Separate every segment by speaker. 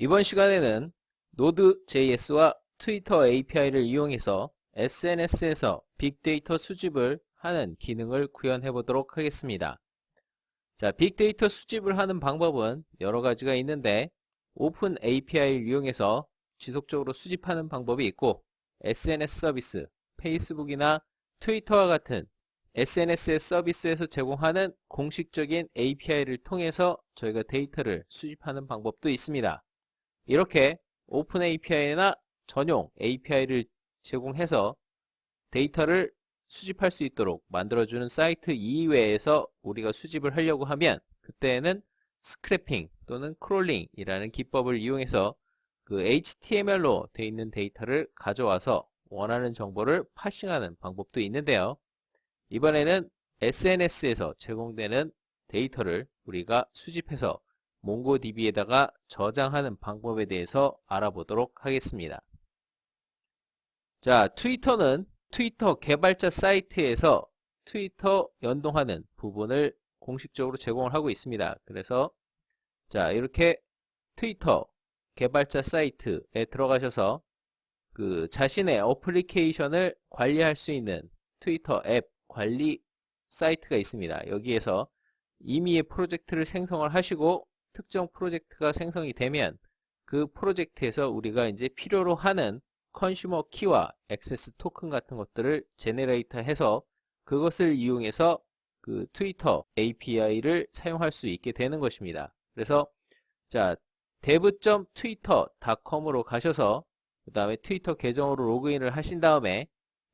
Speaker 1: 이번 시간에는 Node.js와 트위터 API를 이용해서 SNS에서 빅데이터 수집을 하는 기능을 구현해 보도록 하겠습니다. 자, 빅데이터 수집을 하는 방법은 여러 가지가 있는데 오픈 API를 이용해서 지속적으로 수집하는 방법이 있고, SNS 서비스, 페이스북이나 트위터와 같은 SNS의 서비스에서 제공하는 공식적인 API를 통해서 저희가 데이터를 수집하는 방법도 있습니다. 이렇게 오픈 API나 전용 API를 제공해서 데이터를 수집할 수 있도록 만들어주는 사이트 이외에서 우리가 수집을 하려고 하면 그때는 스크래핑 또는 크롤링이라는 기법을 이용해서 그 HTML로 되어 있는 데이터를 가져와서 원하는 정보를 파싱하는 방법도 있는데요. 이번에는 SNS에서 제공되는 데이터를 우리가 수집해서 몽고DB에다가 저장하는 방법에 대해서 알아보도록 하겠습니다. 자, 트위터는 트위터 개발자 사이트에서 트위터 연동하는 부분을 공식적으로 제공을 하고 있습니다. 그래서 자, 이렇게 트위터 개발자 사이트에 들어가셔서 그 자신의 어플리케이션을 관리할 수 있는 트위터 앱 관리 사이트가 있습니다. 여기에서 임의의 프로젝트를 생성을 하시고 특정 프로젝트가 생성이 되면 그 프로젝트에서 우리가 이제 필요로 하는 컨슈머 키와 액세스 토큰 같은 것들을 제네레이터 해서 그것을 이용해서 그 트위터 API를 사용할 수 있게 되는 것입니다. 그래서 자, dev.twitter.com으로 가셔서 그 다음에 트위터 계정으로 로그인을 하신 다음에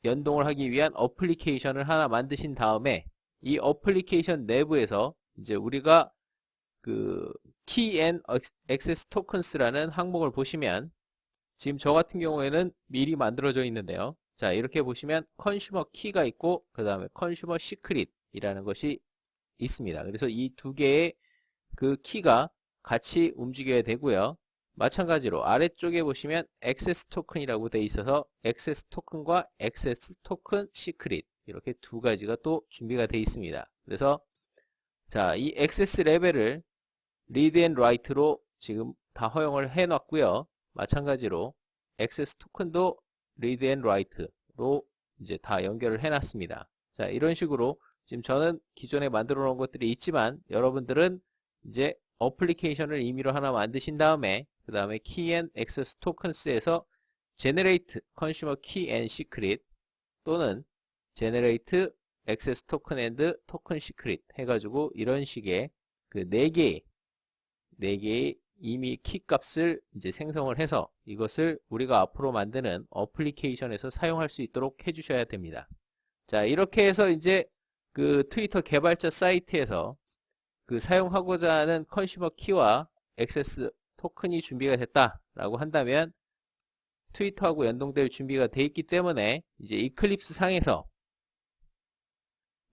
Speaker 1: 연동을 하기 위한 어플리케이션을 하나 만드신 다음에 이 어플리케이션 내부에서 이제 우리가 그 Key and Access Tokens라는 항목을 보시면 지금 저 같은 경우에는 미리 만들어져 있는데요. 자, 이렇게 보시면 컨슈머 키가 있고 그 다음에 컨슈머 시크릿이라는 것이 있습니다. 그래서 이 두 개의 그 키가 같이 움직여야 되고요. 마찬가지로 아래쪽에 보시면 액세스 토큰이라고 되어 있어서 액세스 토큰과 액세스 토큰 시크릿 이렇게 두 가지가 또 준비가 되어 있습니다. 그래서 자, 이 액세스 레벨을 리드 앤 라이트로 지금 다 허용을 해 놨고요. 마찬가지로 액세스 토큰도 리드 앤 라이트로 이제 다 연결을 해 놨습니다. 자, 이런 식으로 지금 저는 기존에 만들어 놓은 것들이 있지만 여러분들은 이제 어플리케이션을 임의로 하나 만드신 다음에 그 다음에 Key and Access Tokens에서 Generate Consumer Key and Secret 또는 Generate Access Token and Token Secret 해가지고 이런 식의 그 4개의 이미 키 값을 이제 생성을 해서 이것을 우리가 앞으로 만드는 어플리케이션에서 사용할 수 있도록 해주셔야 됩니다. 자, 이렇게 해서 이제 그 트위터 개발자 사이트에서 그 사용하고자 하는 컨슈머 키와 액세스 토큰이 준비가 됐다라고 한다면 트위터하고 연동될 준비가 돼 있기 때문에 이제 이클립스 상에서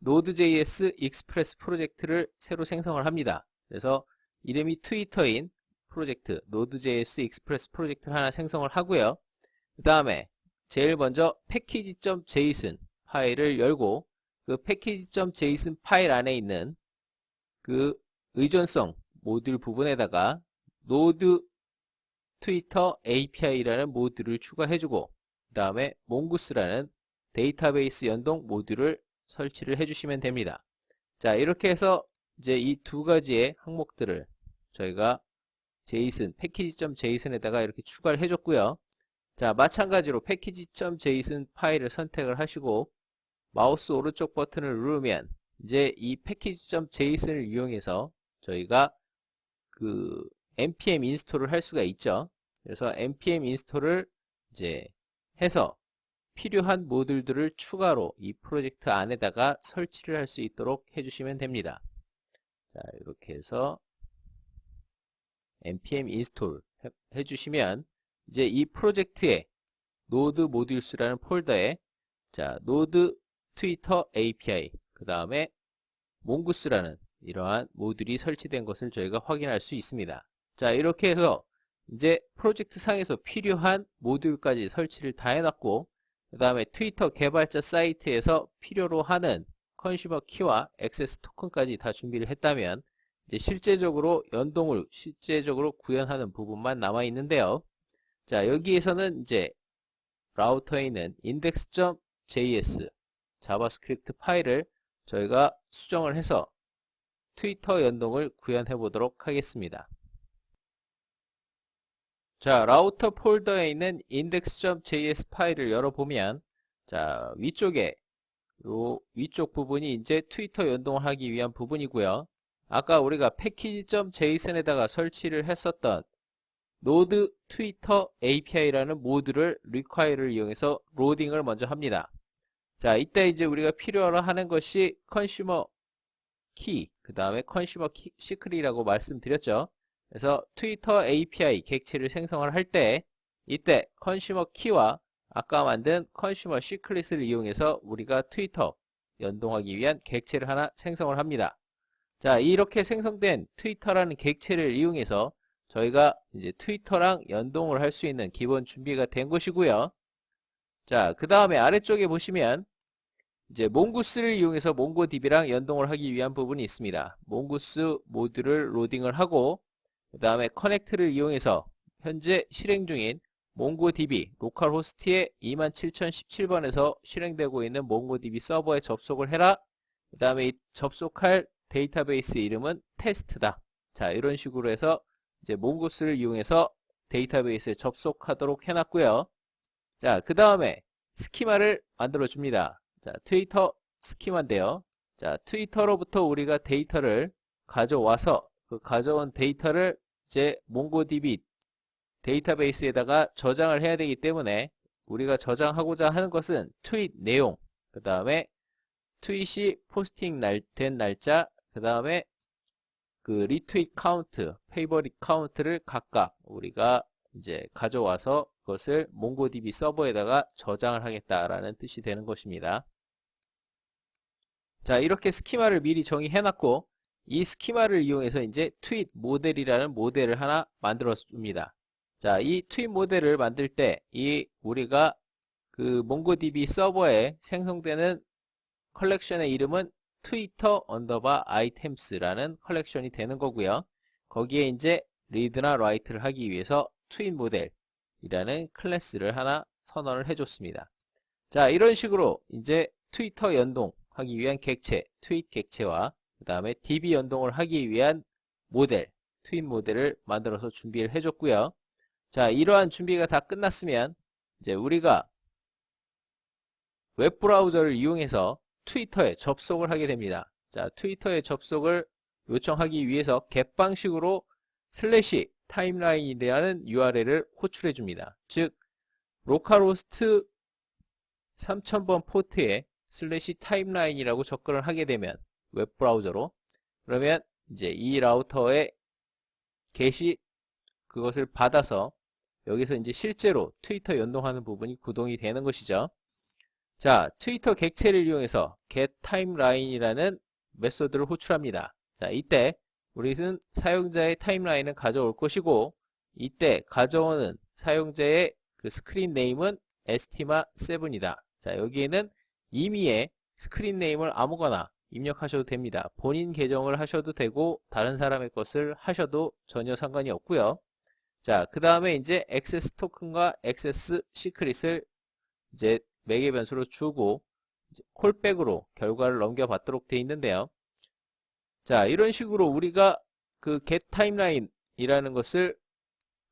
Speaker 1: Node.js 익스프레스 프로젝트를 새로 생성을 합니다. 그래서 이름이 트위터인 프로젝트 Node.js 익스프레스 프로젝트를 하나 생성을 하고요. 그 다음에 제일 먼저 package.json 파일을 열고 그 package.json 파일 안에 있는 그 의존성 모듈 부분에다가 Node 트위터 API라는 모듈을 추가해주고 그 다음에 몽구스라는 데이터베이스 연동 모듈을 설치를 해주시면 됩니다. 자, 이렇게 해서 이제 이 두 가지의 항목들을 저희가 JSON, package.json에다가 이렇게 추가를 해줬고요. 자, 마찬가지로 package.json 파일을 선택을 하시고 마우스 오른쪽 버튼을 누르면 이제 이 package.json을 이용해서 저희가 그 npm 인스톨을 할 수가 있죠. 그래서 npm 인스톨을 이제 해서 필요한 모듈들을 추가로 이 프로젝트 안에다가 설치를 할 수 있도록 해주시면 됩니다. 자, 이렇게 해서 npm 인스톨 해주시면 이제 이 프로젝트에 노드 모듈스라는 폴더에 자, 노드 트위터 API 그 다음에 몽구스라는 이러한 모듈이 설치된 것을 저희가 확인할 수 있습니다. 자, 이렇게 해서 이제 프로젝트 상에서 필요한 모듈까지 설치를 다 해놨고 그 다음에 트위터 개발자 사이트에서 필요로 하는 컨슈머 키와 액세스 토큰까지 다 준비를 했다면 이제 실제적으로 구현하는 부분만 남아 있는데요. 자, 여기에서는 이제 라우터에 있는 index.js 자바스크립트 파일을 저희가 수정을 해서 트위터 연동을 구현해 보도록 하겠습니다. 자, 라우터 폴더에 있는 index.js 파일을 열어보면, 자, 위쪽에 요 위쪽 부분이 이제 트위터 연동을 하기 위한 부분이고요. 아까 우리가 package.json에다가 설치를 했었던 노드 트위터 API라는 모듈을 require를 이용해서 로딩을 먼저 합니다. 자, 이때 이제 우리가 필요로 하는 것이 consumer key, 그 다음에 consumer secret이라고 말씀드렸죠. 그래서 트위터 API 객체를 생성을 할 때 이때 consumer key와 아까 만든 consumer secret을 이용해서 우리가 트위터 연동하기 위한 객체를 하나 생성을 합니다. 자, 이렇게 생성된 트위터라는 객체를 이용해서 저희가 이제 트위터랑 연동을 할 수 있는 기본 준비가 된 것이고요. 자, 그 다음에 아래쪽에 보시면 이제 몽구스를 이용해서 몽고DB랑 연동을 하기 위한 부분이 있습니다. 몽구스 모듈을 로딩을 하고 그 다음에 커넥트를 이용해서 현재 실행 중인 몽고DB 로컬 호스트의 27017번에서 실행되고 있는 몽고DB 서버에 접속을 해라. 그 다음에 이 접속할 데이터베이스 이름은 테스트다. 자, 이런 식으로 해서 이제 몽고스를 이용해서 데이터베이스에 접속하도록 해놨고요. 자, 그 다음에 스키마를 만들어 줍니다. 자, 트위터 스키마인데요. 자, 트위터로부터 우리가 데이터를 가져와서 그 가져온 데이터를 이제 몽고DB 데이터베이스에다가 저장을 해야 되기 때문에 우리가 저장하고자 하는 것은 트윗 내용, 그 다음에 트윗이 포스팅 된 날짜, 그 다음에 그 리트윗 카운트, 페이버릿 카운트를 각각 우리가 이제 가져와서 그것을 몽고DB 서버에다가 저장을 하겠다라는 뜻이 되는 것입니다. 자, 이렇게 스키마를 미리 정의해놨고 이 스키마를 이용해서 이제 트윗 모델이라는 모델을 하나 만들어 줍니다. 자, 이 트윗 모델을 만들 때 이 우리가 그 몽고DB 서버에 생성되는 컬렉션의 이름은 트위터 언더바 아이템스라는 컬렉션이 되는 거고요. 거기에 이제 리드나 라이트를 하기 위해서 트윗 모델이라는 클래스를 하나 선언을 해줬습니다. 자, 이런 식으로 이제 트위터 연동하기 위한 객체, 트윗 객체와 그 다음에 DB 연동을 하기 위한 모델, 트윗 모델을 만들어서 준비를 해줬고요. 자, 이러한 준비가 다 끝났으면 이제 우리가 웹브라우저를 이용해서 트위터에 접속을 하게 됩니다. 자, 트위터에 접속을 요청하기 위해서 get 방식으로 슬래시 타임라인이라는 URL을 호출해 줍니다. 즉 로컬호스트 3000번 포트에 슬래시 타임라인이라고 접근을 하게 되면 웹브라우저로 그러면 이제 이 라우터의 get이 그것을 받아서 여기서 이제 실제로 트위터 연동하는 부분이 구동이 되는 것이죠. 자, 트위터 객체를 이용해서 getTimeline이라는 메소드를 호출합니다. 자, 이때 우리는 사용자의 타임라인을 가져올 것이고 이때 가져오는 사용자의 그 스크린 네임은 estima7이다. 자, 여기에는 임의의 스크린 네임을 아무거나 입력하셔도 됩니다. 본인 계정을 하셔도 되고 다른 사람의 것을 하셔도 전혀 상관이 없고요. 자, 그 다음에 이제 액세스 토큰과 액세스 시크릿을 이제 매개 변수로 주고 콜백으로 결과를 넘겨받도록 되어 있는데요. 자, 이런 식으로 우리가 그 getTimeline이라는 것을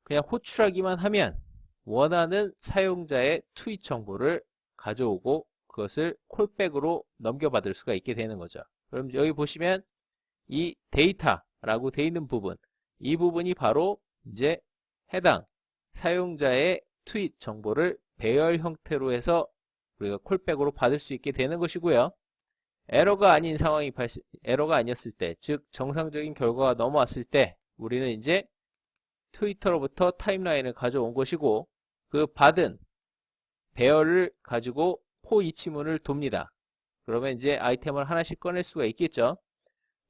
Speaker 1: 그냥 호출하기만 하면 원하는 사용자의 트윗 정보를 가져오고 그것을 콜백으로 넘겨받을 수가 있게 되는 거죠. 그럼 여기 보시면 이 데이터라고 되어 있는 부분, 이 부분이 바로 이제 해당 사용자의 트윗 정보를 배열 형태로 해서 우리가 콜백으로 받을 수 있게 되는 것이고요. 에러가 아닌 상황이 에러가 아니었을 때, 즉 정상적인 결과가 넘어왔을 때 우리는 이제 트위터로부터 타임라인을 가져온 것이고 그 받은 배열을 가지고 포 이치문을 돕니다. 그러면 이제 아이템을 하나씩 꺼낼 수가 있겠죠.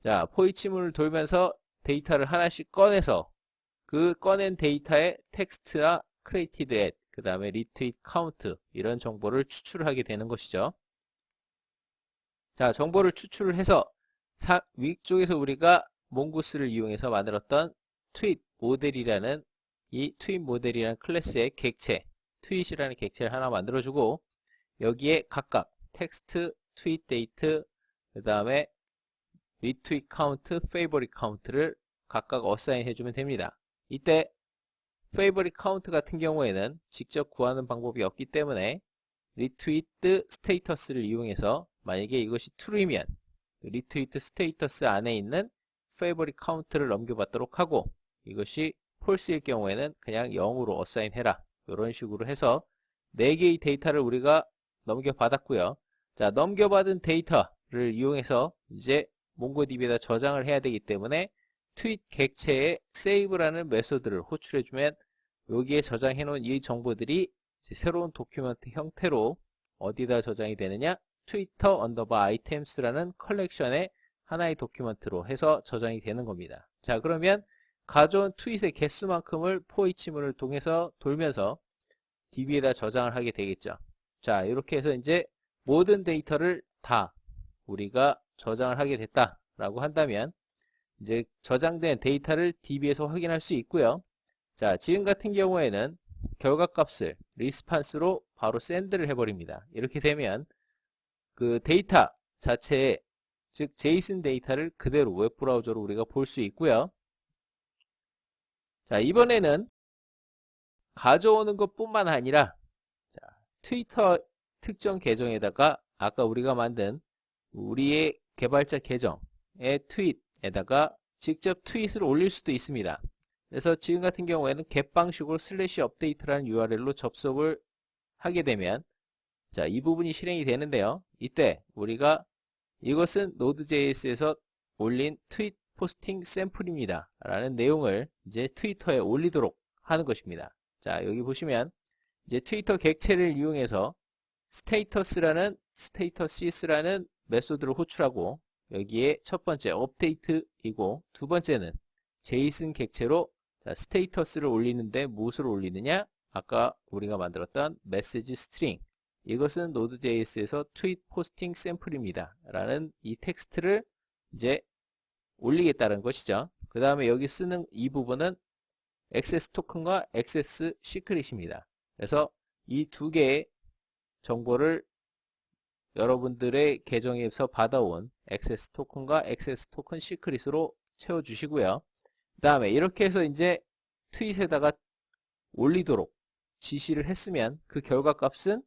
Speaker 1: 자, 포 이치문을 돌면서 데이터를 하나씩 꺼내서 그 꺼낸 데이터의 텍스트나 created at, 그 다음에 retweet count 이런 정보를 추출하게 되는 것이죠. 자, 정보를 추출을 해서 위쪽에서 우리가 몽고스를 이용해서 만들었던 트윗 모델이라는 이 트윗 모델이라는 클래스의 객체, 트윗이라는 객체를 하나 만들어주고 여기에 각각 텍스트, 트윗 데이트, 그 다음에 리트윗 카운트, 페이버릿 카운트를 각각 어사인 해주면 됩니다. 이때 페이버릿 카운트 같은 경우에는 직접 구하는 방법이 없기 때문에 리트윗 스테이터스를 이용해서 만약에 이것이 true이면 리트윗 스테이터스 안에 있는 페이버릿 카운트를 넘겨받도록 하고 이것이 false일 경우에는 그냥 0으로 어사인 해라. 이런 식으로 해서 4개의 데이터를 우리가 넘겨받았고요. 자, 넘겨받은 데이터를 이용해서 이제 몽고DB에다 저장을 해야 되기 때문에 트윗 객체에 save라는 메소드를 호출해주면 여기에 저장해 놓은 이 정보들이 새로운 도큐먼트 형태로 어디다 저장이 되느냐? 트위터 언더바 아이템스라는 컬렉션의 하나의 도큐먼트로 해서 저장이 되는 겁니다. 자, 그러면 가져온 트윗의 개수만큼을 포이치문을 통해서 돌면서 DB에다 저장을 하게 되겠죠. 자, 이렇게 해서 이제 모든 데이터를 다 우리가 저장을 하게 됐다라고 한다면 이제 저장된 데이터를 DB에서 확인할 수 있고요. 자, 지금 같은 경우에는 결과값을 리스판스로 바로 샌드를 해버립니다. 이렇게 되면 그 데이터 자체에 즉 제이슨 데이터를 그대로 웹브라우저로 우리가 볼 수 있고요. 자, 이번에는 가져오는 것뿐만 아니라 자, 트위터 특정 계정에다가 아까 우리가 만든 우리의 개발자 계정의 트윗에다가 직접 트윗을 올릴 수도 있습니다. 그래서 지금 같은 경우에는 get 방식으로 /update라는 URL로 접속을 하게 되면 자, 이 부분이 실행이 되는데요. 이때 우리가 이것은 Node.js에서 올린 트윗 포스팅 샘플입니다. 라는 내용을 이제 트위터에 올리도록 하는 것입니다. 자, 여기 보시면 이제 트위터 객체를 이용해서 스테이터스라는 메소드를 호출하고 여기에 첫 번째 업데이트이고 두 번째는 제이슨 객체로 스테이터스를 올리는데 무엇을 올리느냐? 아까 우리가 만들었던 메시지 스트링, 이것은 Node.js에서 트윗 포스팅 샘플입니다. 라는 이 텍스트를 이제 올리겠다는 것이죠. 그 다음에 여기 쓰는 이 부분은 액세스 토큰과 액세스 시크릿입니다. 그래서 이 두 개의 정보를 여러분들의 계정에서 받아온 액세스 토큰과 액세스 토큰 시크릿으로 채워주시고요. 그 다음에 이렇게 해서 이제 트윗에다가 올리도록 지시를 했으면 그 결과값은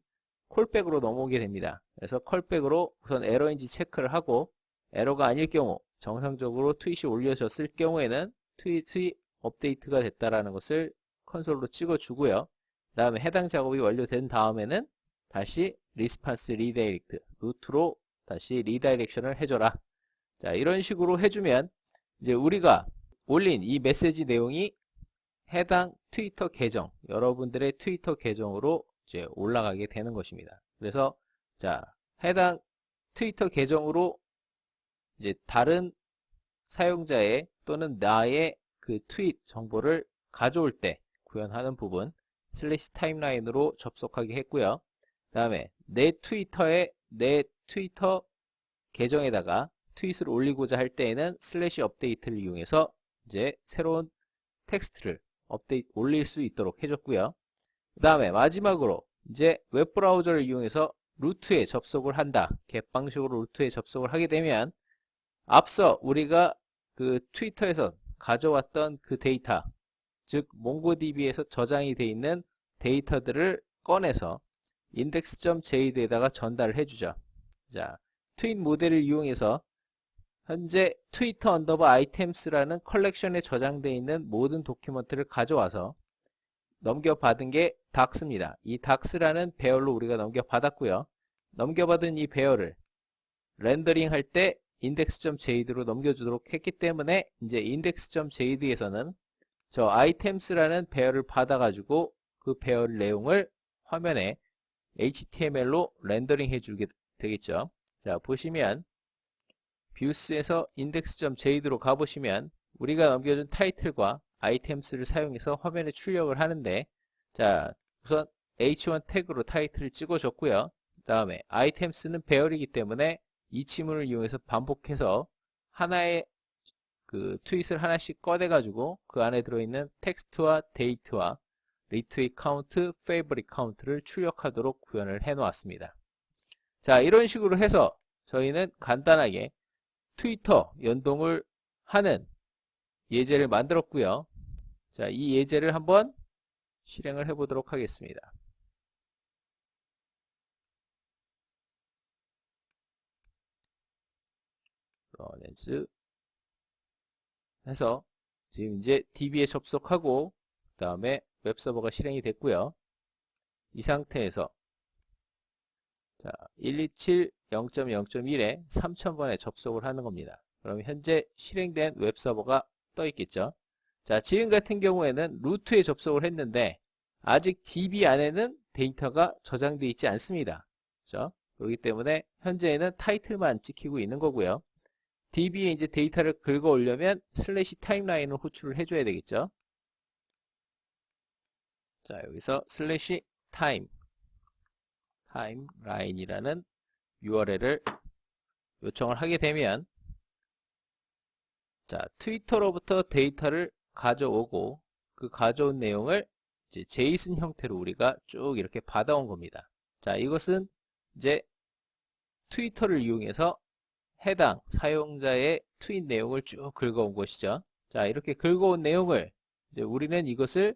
Speaker 1: 콜백으로 넘어오게 됩니다. 그래서 콜백으로 우선 에러인지 체크를 하고 에러가 아닐 경우 정상적으로 트윗이 올려졌을 경우에는 트윗이 업데이트가 됐다라는 것을 컨솔로 찍어주고요. 그 다음에 해당 작업이 완료된 다음에는 다시 리스판스 리다이렉트 루트로 다시 리다이렉션을 해줘라. 자, 이런 식으로 해주면 이제 우리가 올린 이 메시지 내용이 해당 트위터 계정, 여러분들의 트위터 계정으로 이제 올라가게 되는 것입니다. 그래서 자, 해당 트위터 계정으로 이제 다른 사용자의 또는 나의 그 트윗 정보를 가져올 때 구현하는 부분 슬래시 타임라인으로 접속하게 했고요. 그 다음에 내 트위터 계정에다가 트윗을 올리고자 할 때에는 슬래시 업데이트를 이용해서 이제 새로운 텍스트를 올릴 수 있도록 해줬고요. 그 다음에 마지막으로 이제 웹브라우저를 이용해서 루트에 접속을 한다. get 방식으로 루트에 접속을 하게 되면 앞서 우리가 그 트위터에서 가져왔던 그 데이터, 즉 몽고DB에서 저장이 되어 있는 데이터들을 꺼내서 index.jd에다가 전달을 해주죠. 자, 트윗 모델을 이용해서 현재 트위터 언더바 아이템스라는 컬렉션에 저장되어 있는 모든 도큐먼트를 가져와서 넘겨받은 게 닥스입니다. 이 닥스라는 배열로 우리가 넘겨받았고요. 넘겨받은 이 배열을 렌더링 할 때 index.jd로 넘겨주도록 했기 때문에 이제 index.jd에서는 저 아이템스라는 배열을 받아가지고 그 배열 내용을 화면에 HTML로 렌더링 해주게 되겠죠. 자, 보시면 뷰스에서 index.jd로 가보시면 우리가 넘겨준 타이틀과 아이템스를 사용해서 화면에 출력을 하는데 자, 우선 h1 태그로 타이틀을 찍어줬고요. 그 다음에 아이템스는 배열이기 때문에 이 지문을 이용해서 반복해서 하나의 그 트윗을 하나씩 꺼내가지고 그 안에 들어있는 텍스트와 데이트와 리트윗 카운트, 페이버릿 카운트를 출력하도록 구현을 해 놓았습니다. 자, 이런 식으로 해서 저희는 간단하게 트위터 연동을 하는 예제를 만들었고요. 자, 이 예제를 한번 실행을 해 보도록 하겠습니다. 런에즈 해서 지금 이제 DB에 접속하고 그 다음에 웹서버가 실행이 됐고요. 이 상태에서 자, 127.0.0.1에 3000번에 접속을 하는 겁니다. 그럼 현재 실행된 웹서버가 떠 있겠죠. 자, 지금 같은 경우에는 루트에 접속을 했는데 아직 DB 안에는 데이터가 저장되어 있지 않습니다. 그렇죠? 그렇기 때문에 현재는 타이틀만 찍히고 있는 거고요. DB에 이제 데이터를 긁어 오려면 슬래시 타임라인을 호출을 해줘야 되겠죠. 자, 여기서 슬래시 타임라인이라는 URL을 요청을 하게 되면 자, 트위터로부터 데이터를 가져오고 그 가져온 내용을 이제 제이슨 형태로 우리가 쭉 이렇게 받아온 겁니다. 자, 이것은 이제 트위터를 이용해서 해당 사용자의 트윗 내용을 쭉 긁어온 것이죠. 자, 이렇게 긁어온 내용을 이제 우리는 이것을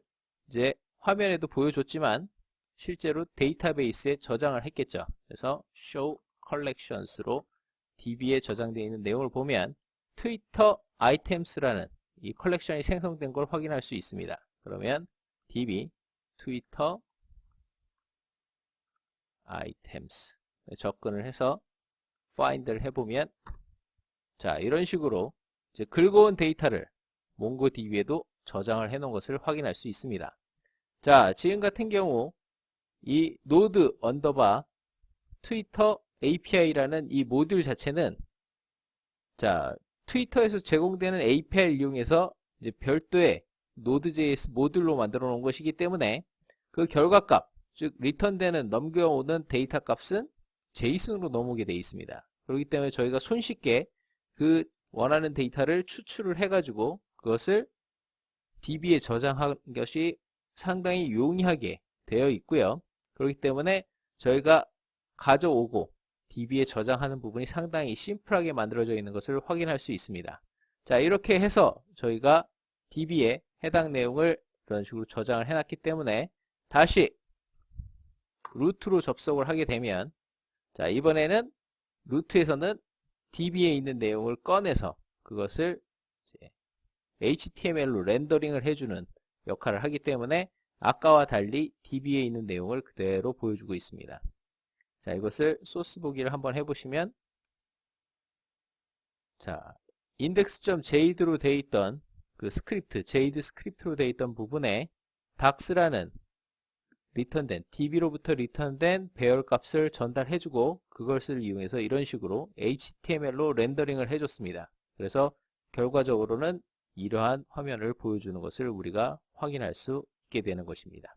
Speaker 1: 이제 화면에도 보여줬지만 실제로 데이터베이스에 저장을 했겠죠. 그래서 show collections로 DB에 저장되어 있는 내용을 보면 트위터 아이템스라는 이 컬렉션이 생성된 걸 확인할 수 있습니다. 그러면 DB 트위터 아이템스 접근을 해서 find를 해보면 자, 이런 식으로 이제 긁어온 데이터를 몽고DB에도 저장을 해놓은 것을 확인할 수 있습니다. 자, 지금 같은 경우 이 node 언더바 트위터 API라는 이 모듈 자체는 자, 트위터에서 제공되는 API를 이용해서 이제 별도의 Node.js 모듈로 만들어 놓은 것이기 때문에 그 결과값, 즉 리턴되는 넘겨오는 데이터 값은 JSON으로 넘어오게 되어 있습니다. 그렇기 때문에 저희가 손쉽게 그 원하는 데이터를 추출을 해가지고 그것을 DB에 저장한 것이 상당히 용이하게 되어 있고요. 그렇기 때문에 저희가 가져오고 DB에 저장하는 부분이 상당히 심플하게 만들어져 있는 것을 확인할 수 있습니다. 자, 이렇게 해서 저희가 DB에 해당 내용을 이런 식으로 저장을 해놨기 때문에 다시 루트로 접속을 하게 되면 자, 이번에는 루트에서는 DB에 있는 내용을 꺼내서 그것을 이제 HTML로 렌더링을 해주는 역할을 하기 때문에 아까와 달리 DB에 있는 내용을 그대로 보여주고 있습니다. 자, 이것을 소스 보기를 한번 해보시면 자, index.jade로 되어 있던 그 스크립트, jade 스크립트로 되어 있던 부분에 docs라는 리턴된 DB로부터 리턴된 배열 값을 전달해주고 그것을 이용해서 이런 식으로 HTML로 렌더링을 해줬습니다. 그래서 결과적으로는 이러한 화면을 보여주는 것을 우리가 확인할 수 있게 되는 것입니다.